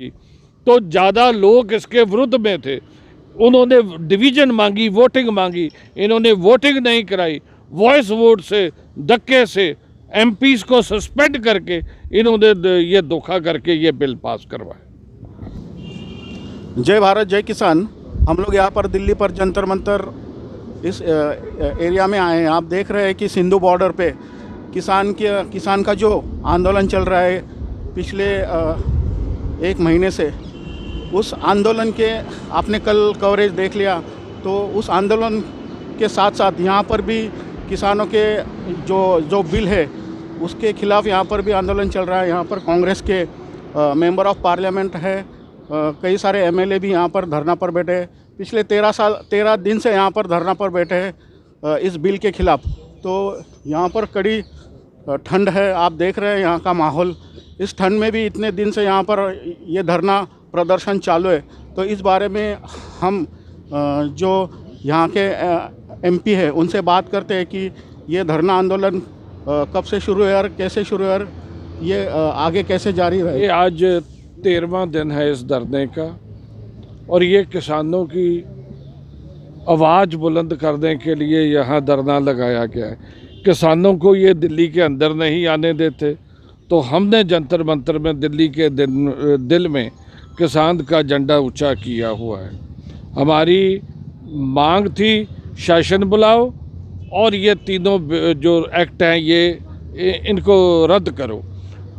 की, तो ज़्यादा लोग इसके विरुद्ध में थे। उन्होंने डिवीज़न मांगी, वोटिंग मांगी, इन्होंने वोटिंग नहीं कराई। वॉइस वोट से, धक्के से एमपीज़ को सस्पेंड करके इन्होंने ये धोखा करके ये बिल पास करवाया। जय भारत जय किसान। हम लोग यहाँ पर दिल्ली पर जंतर मंतर इस एरिया में आए हैं। आप देख रहे हैं कि सिंधु बॉर्डर पे किसान का जो आंदोलन चल रहा है पिछले एक महीने से, उस आंदोलन के आपने कल कवरेज देख लिया। तो उस आंदोलन के साथ साथ यहाँ पर भी किसानों के जो बिल है उसके खिलाफ यहाँ पर भी आंदोलन चल रहा है। यहाँ पर कांग्रेस के मेंबर ऑफ पार्लियामेंट है, कई सारे एमएलए भी यहाँ पर धरना पर बैठे हैं। पिछले 13 दिन से यहाँ पर धरना पर बैठे हैं इस बिल के खिलाफ। तो यहाँ पर कड़ी ठंड है, आप देख रहे हैं यहाँ का माहौल। इस ठंड में भी इतने दिन से यहाँ पर ये धरना प्रदर्शन चालू है। तो इस बारे में हम जो यहाँ के एमपी है उनसे बात करते हैं कि ये धरना आंदोलन कब से शुरू है और कैसे शुरू है और ये आगे कैसे जारी रहे। ये आज 13वां दिन है इस धरने का, और ये किसानों की आवाज़ बुलंद करने के लिए यहाँ धरना लगाया गया है। किसानों को ये दिल्ली के अंदर नहीं आने देते, तो हमने जंतर मंतर में दिल्ली के दिल में किसान का झंडा ऊंचा किया हुआ है। हमारी मांग थी शासन बुलाओ और ये तीनों जो एक्ट हैं ये इनको रद्द करो,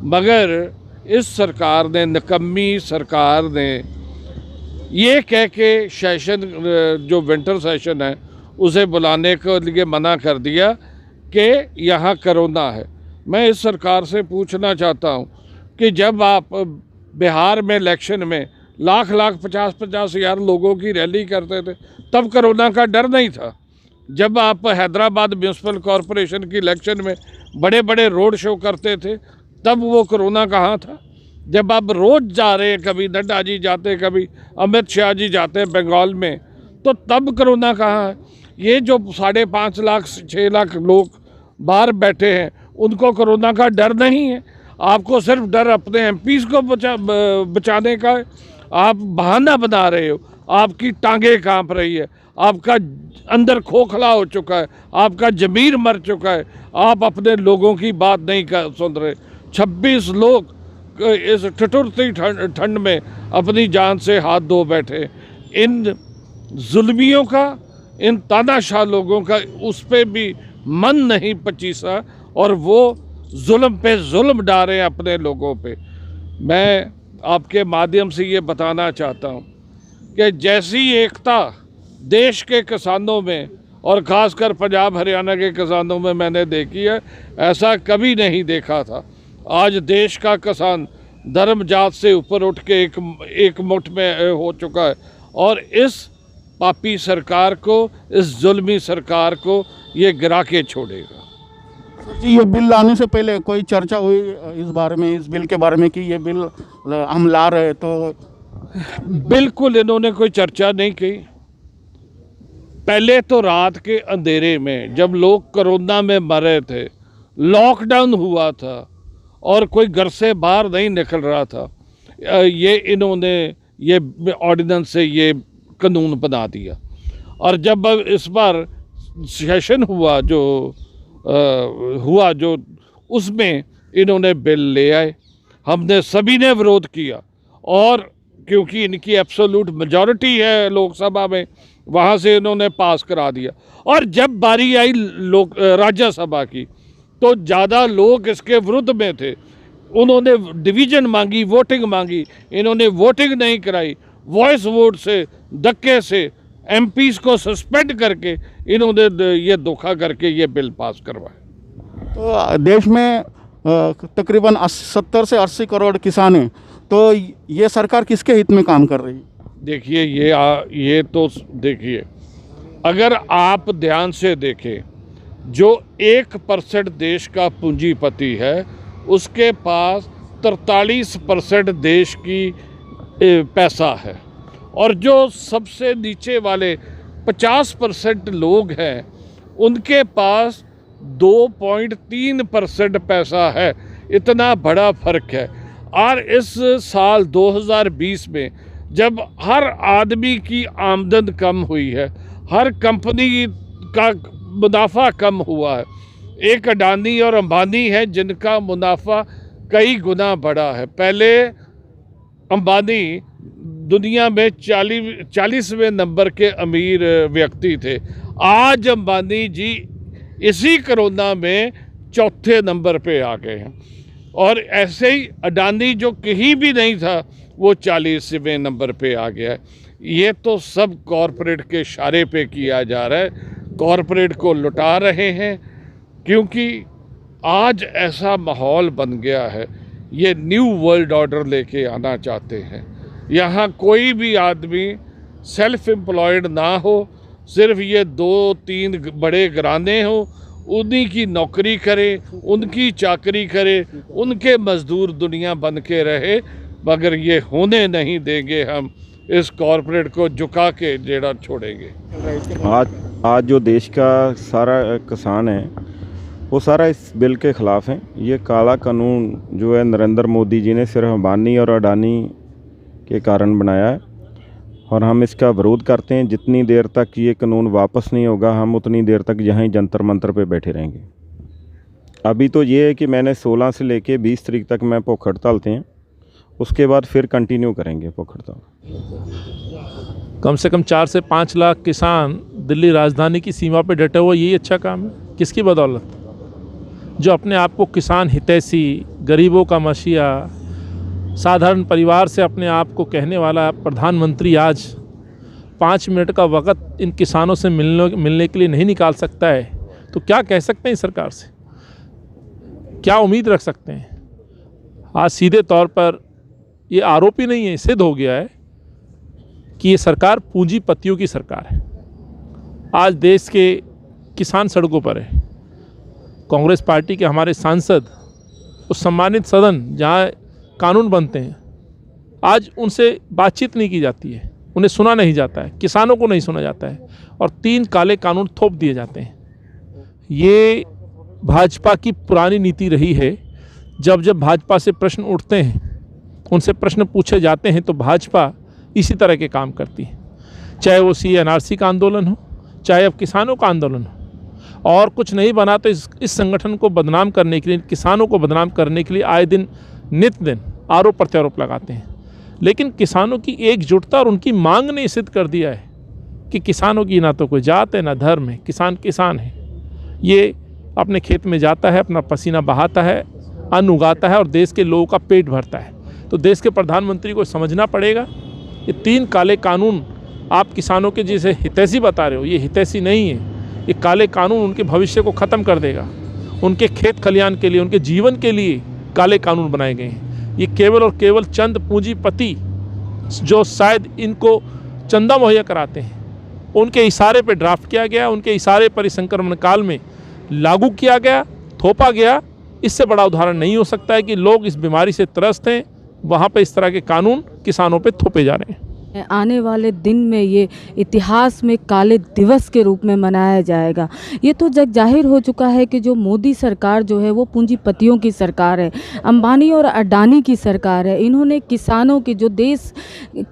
मगर इस सरकार ने, निकम्मी सरकार ने ये कह के सेशन जो विंटर सेशन है उसे बुलाने के लिए मना कर दिया कि यहाँ कोरोना है। मैं इस सरकार से पूछना चाहता हूँ कि जब आप बिहार में इलेक्शन में लाख 50 हज़ार लोगों की रैली करते थे तब कोरोना का डर नहीं था। जब आप हैदराबाद म्यूनसिपल कॉरपोरेशन की इलेक्शन में बड़े बड़े रोड शो करते थे तब वो कोरोना कहाँ था। जब आप रोज़ जा रहे हैं, कभी नड्डा जी जाते, कभी अमित शाह जी जाते हैं बंगाल में, तो तब कोरोना कहाँ है। ये जो 5.5 लाख 6 लाख लोग बाहर बैठे हैं उनको कोरोना का डर नहीं है। आपको सिर्फ डर अपने एमपीज़ को बचाने का है। आप बहाना बना रहे हो, आपकी टांगें कांप रही है, आपका अंदर खोखला हो चुका है, आपका ज़मीर मर चुका है, आप अपने लोगों की बात नहीं सुन रहे। 26 लोग इस ठिठुरती ठंड में अपनी जान से हाथ धो बैठे। इन जुल्मियों का, इन तानाशाह लोगों का उस पर भी मन नहीं पचीसा और वो जुल्म पे जुल्म डाले अपने लोगों पे। मैं आपके माध्यम से ये बताना चाहता हूँ कि जैसी एकता देश के किसानों में और ख़ासकर पंजाब हरियाणा के किसानों में मैंने देखी है, ऐसा कभी नहीं देखा था। आज देश का किसान धर्म जात से ऊपर उठ के एक मुठ में हो चुका है और इस पापी सरकार को, इस जुल्मी सरकार को ये गिरा के छोड़ेगा। जी, ये बिल लाने से पहले कोई चर्चा हुई इस बारे में, इस बिल के बारे में कि ये बिल हम ला रहे? तो बिल्कुल इन्होंने कोई चर्चा नहीं की। पहले तो रात के अंधेरे में जब लोग कोरोना में मरे थे, लॉकडाउन हुआ था और कोई घर से बाहर नहीं निकल रहा था, ये इन्होंने ये ऑर्डिनेंस से ये कानून बना दिया। और जब इस बार सेशन हुआ जो उसमें इन्होंने बिल ले आए, हमने सभी ने विरोध किया और क्योंकि इनकी एब्सोल्यूट मेजॉरिटी है लोकसभा में, वहाँ से इन्होंने पास करा दिया। और जब बारी आई राज्यसभा की तो ज़्यादा लोग इसके विरुद्ध में थे। उन्होंने डिवीज़न मांगी, वोटिंग मांगी, इन्होंने वोटिंग नहीं कराई। वॉइस वोट से, धक्के से एमपीज़ को सस्पेंड करके इन्होंने ये धोखा करके ये बिल पास करवाया। तो देश में तकरीबन 70 से 80 करोड़ किसान हैं, तो ये सरकार किसके हित में काम कर रही है? देखिए ये तो देखिए, अगर आप ध्यान से देखें, जो 1% देश का पूंजीपति है उसके पास 43% देश की पैसा है, और जो सबसे नीचे वाले 50% लोग हैं उनके पास 2.3% पैसा है। इतना बड़ा फर्क है। और इस साल 2020 में जब हर आदमी की आमदन कम हुई है, हर कंपनी का मुनाफा कम हुआ है, एक अडानी और अंबानी है जिनका मुनाफा कई गुना बढ़ा है। पहले अंबानी दुनिया में 40वें नंबर के अमीर व्यक्ति थे, आज अंबानी जी इसी कोरोना में चौथे नंबर पे आ गए हैं। और ऐसे ही अडानी जो कहीं भी नहीं था वो 40वें नंबर पे आ गया है। ये तो सब कॉरपोरेट के इशारे पे किया जा रहा है, कॉरपोरेट को लुटा रहे हैं, क्योंकि आज ऐसा माहौल बन गया है, ये न्यू वर्ल्ड ऑर्डर लेके आना चाहते हैं। यहाँ कोई भी आदमी सेल्फ एम्प्लॉयड ना हो, सिर्फ ये 2-3 बड़े घराने हो, उन्हीं की नौकरी करे, उनकी चाकरी करे, उनके मजदूर दुनिया बन के रहे, मगर ये होने नहीं देंगे। हम इस कॉरपोरेट को झुका के जेड़ा छोड़ेंगे। आज जो देश का सारा किसान है वो सारा इस बिल के ख़िलाफ़ है। ये काला कानून जो है नरेंद्र मोदी जी ने सिर्फ अंबानी और अडानी के कारण बनाया है और हम इसका विरोध करते हैं। जितनी देर तक ये कानून वापस नहीं होगा हम उतनी देर तक यहाँ ही जंतर मंतर पे बैठे रहेंगे। अभी तो ये है कि मैंने 16 से लेके 20 तारीख तक मैं भूख हड़ताल थे, उसके बाद फिर कंटिन्यू करेंगे भूख हड़ताल। कम से कम 4 से 5 लाख किसान दिल्ली राजधानी की सीमा पे डटे हुए, यही अच्छा काम है। किसकी बदौलत? जो अपने आप को किसान हितैषी, गरीबों का मसीहा, साधारण परिवार से अपने आप को कहने वाला प्रधानमंत्री आज 5 मिनट का वक़्त इन किसानों से मिलने के लिए नहीं निकाल सकता है, तो क्या कह सकते हैं सरकार से? क्या उम्मीद रख सकते हैं? आज सीधे तौर पर ये आरोप ही नहीं है, सिद्ध हो गया है कि ये सरकार पूंजीपतियों की सरकार है। आज देश के किसान सड़कों पर है। कांग्रेस पार्टी के हमारे सांसद, उस सम्मानित सदन जहाँ कानून बनते हैं, आज उनसे बातचीत नहीं की जाती है, उन्हें सुना नहीं जाता है, किसानों को नहीं सुना जाता है और 3 काले कानून थोप दिए जाते हैं। ये भाजपा की पुरानी नीति रही है। जब जब भाजपा से प्रश्न उठते हैं, उनसे प्रश्न पूछे जाते हैं, तो भाजपा इसी तरह के काम करती है। चाहे वो CNRC का आंदोलन हो, चाहे अब किसानों का आंदोलन हो, और कुछ नहीं बना तो इस संगठन को बदनाम करने के लिए, किसानों को बदनाम करने के लिए आए दिन नित दिन आरोप प्रत्यारोप लगाते हैं। लेकिन किसानों की एकजुटता और उनकी मांग ने सिद्ध कर दिया है कि किसानों की ना तो कोई जात है ना धर्म है, किसान किसान है। ये अपने खेत में जाता है, अपना पसीना बहाता है, अन्न उगाता है और देश के लोगों का पेट भरता है। तो देश के प्रधानमंत्री को समझना पड़ेगा, ये 3 काले कानून आप किसानों के जैसे हितैषी बता रहे हो, ये हितैषी नहीं है। ये काले कानून उनके भविष्य को ख़त्म कर देगा। उनके खेत खलियान के लिए, उनके जीवन के लिए काले कानून बनाए गए हैं। ये केवल और केवल चंद पूंजीपति जो शायद इनको चंदा मुहैया कराते हैं, उनके इशारे पे ड्राफ्ट किया गया, उनके इशारे पर इस संक्रमण काल में लागू किया गया, थोपा गया। इससे बड़ा उदाहरण नहीं हो सकता है कि लोग इस बीमारी से त्रस्त हैं, वहाँ पे इस तरह के कानून किसानों पे थोपे जा रहे हैं। आने वाले दिन में ये इतिहास में काले दिवस के रूप में मनाया जाएगा। ये तो जग जाहिर हो चुका है कि जो मोदी सरकार जो है वो पूंजीपतियों की सरकार है, अंबानी और अडानी की सरकार है। इन्होंने किसानों की, जो देश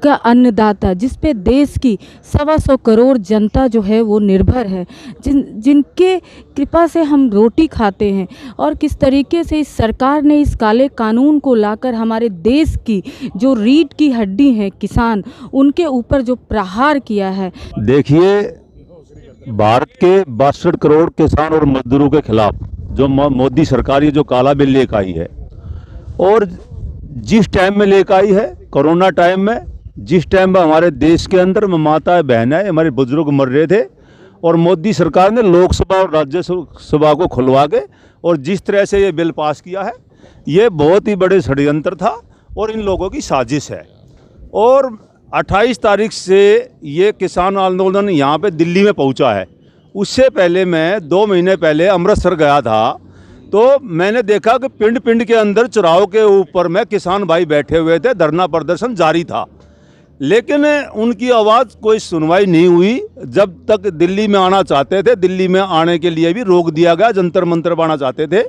का अन्नदाता, जिस पे देश की 125 करोड़ जनता जो है वो निर्भर है, जिनके कृपा से हम रोटी खाते हैं, और किस तरीके से इस सरकार ने इस काले कानून को लाकर हमारे देश की जो रीढ़ की हड्डी है किसान, उनके ऊपर जो प्रहार किया है। देखिए, भारत के 62 करोड़ किसान और मजदूरों के खिलाफ जो मोदी सरकार ये जो काला बिल लेकर आई है, और जिस टाइम में लेकर आई है, कोरोना टाइम में, जिस टाइम में हमारे देश के अंदर माताएं बहनें हमारे बुजुर्ग मर रहे थे, और मोदी सरकार ने लोकसभा और राज्यसभा को खुलवा के और जिस तरह से ये बिल पास किया है, ये बहुत ही बड़े षड्यंत्र था और इन लोगों की साजिश है। और 28 तारीख से ये किसान आंदोलन यहाँ पे दिल्ली में पहुँचा है। उससे पहले मैं 2 महीने पहले अमृतसर गया था, तो मैंने देखा कि पिंड पिंड के अंदर चौराहों के ऊपर में किसान भाई बैठे हुए थे, धरना प्रदर्शन जारी था, लेकिन उनकी आवाज़ कोई सुनवाई नहीं हुई। जब तक दिल्ली में आना चाहते थे, दिल्ली में आने के लिए भी रोक दिया गया, जंतर मंतर बनाना चाहते थे।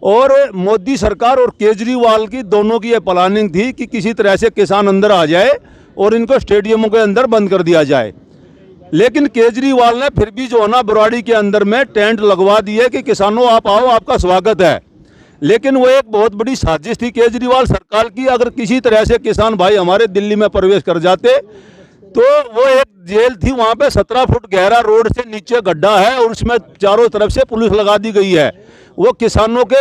और मोदी सरकार और केजरीवाल की दोनों की ये प्लानिंग थी कि किसी तरह से किसान अंदर आ जाए और इनको स्टेडियमों के अंदर बंद कर दिया जाए। लेकिन केजरीवाल ने फिर भी जो है ना बराड़ी के अंदर में टेंट लगवा दिए कि किसानों आप आओ, आपका स्वागत है। लेकिन वो एक बहुत बड़ी साजिश थी केजरीवाल सरकार की। अगर किसी तरह से किसान भाई हमारे दिल्ली में प्रवेश कर जाते तो वो एक जेल थी, वहाँ पे 17 फुट गहरा रोड से नीचे गड्ढा है और उसमें चारों तरफ से पुलिस लगा दी गई है। वो किसानों के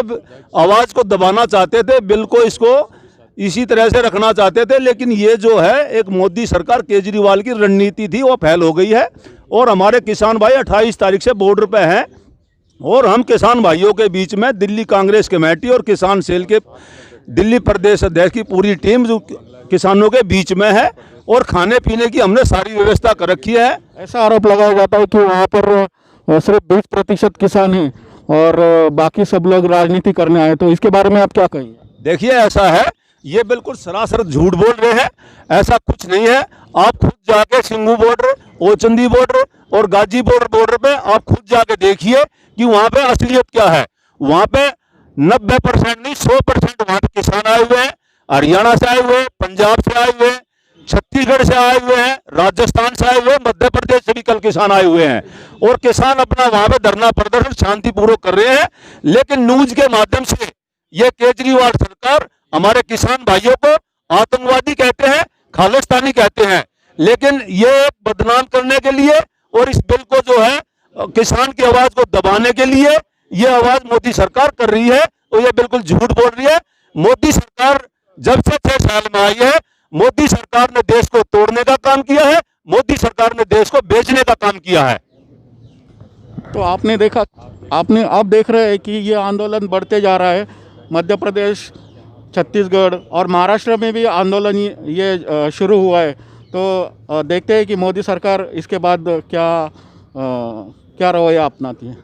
आवाज़ को दबाना चाहते थे, बिल को इसको इसी तरह से रखना चाहते थे। लेकिन ये जो है एक मोदी सरकार केजरीवाल की रणनीति थी, वो फेल हो गई है। और हमारे किसान भाई 28 तारीख से बॉर्डर पे हैं और हम किसान भाइयों के बीच में दिल्ली कांग्रेस कमेटी और किसान सेल के दिल्ली प्रदेश अध्यक्ष की पूरी टीम जो किसानों के बीच में है और खाने पीने की हमने सारी व्यवस्था कर रखी है। ऐसा आरोप लगाया जाता है कि वहाँ पर सिर्फ 20% किसान हैं और बाकी सब लोग राजनीति करने आए, तो इसके बारे में आप क्या कहेंगे? देखिए ऐसा है, ये बिल्कुल सरासर झूठ बोल रहे हैं, ऐसा कुछ नहीं है। आप खुद जाके सिंघू बॉर्डर, ओचंदी बॉर्डर और गाजीपुर बॉर्डर पे आप खुद जाके देखिए कि वहाँ पे असलियत क्या है। वहाँ पे 90% नहीं 100% वहाँ पे किसान आए हुए हैं। हरियाणा से आए हुए हैं, पंजाब से आए हुए हैं, छत्तीसगढ़ से आए हुए हैं, राजस्थान से आए हुए हैं, मध्य प्रदेश से भी कल किसान आए हुए हैं और किसान अपना वहाँ पे धरना प्रदर्शन शांतिपूर्वक कर रहे हैं। लेकिन न्यूज के माध्यम से ये केजरीवाल सरकार हमारे किसान भाइयों को आतंकवादी कहते हैं, खालिस्तानी कहते हैं। लेकिन ये बदनाम करने के लिए और इस बिल को जो है किसान की आवाज को दबाने के लिए ये आवाज मोदी सरकार कर रही है और ये बिल्कुल झूठ बोल रही है। मोदी सरकार जब से 6 साल में आई है, मोदी सरकार ने देश को तोड़ने का काम किया है, मोदी सरकार ने देश को बेचने का काम किया है। तो आपने देखा, आप देख रहे हैं कि ये आंदोलन बढ़ते जा रहा है। मध्य प्रदेश, छत्तीसगढ़ और महाराष्ट्र में भी आंदोलन ये शुरू हुआ है। तो देखते हैं कि मोदी सरकार इसके बाद क्या रवैया अपनाती है।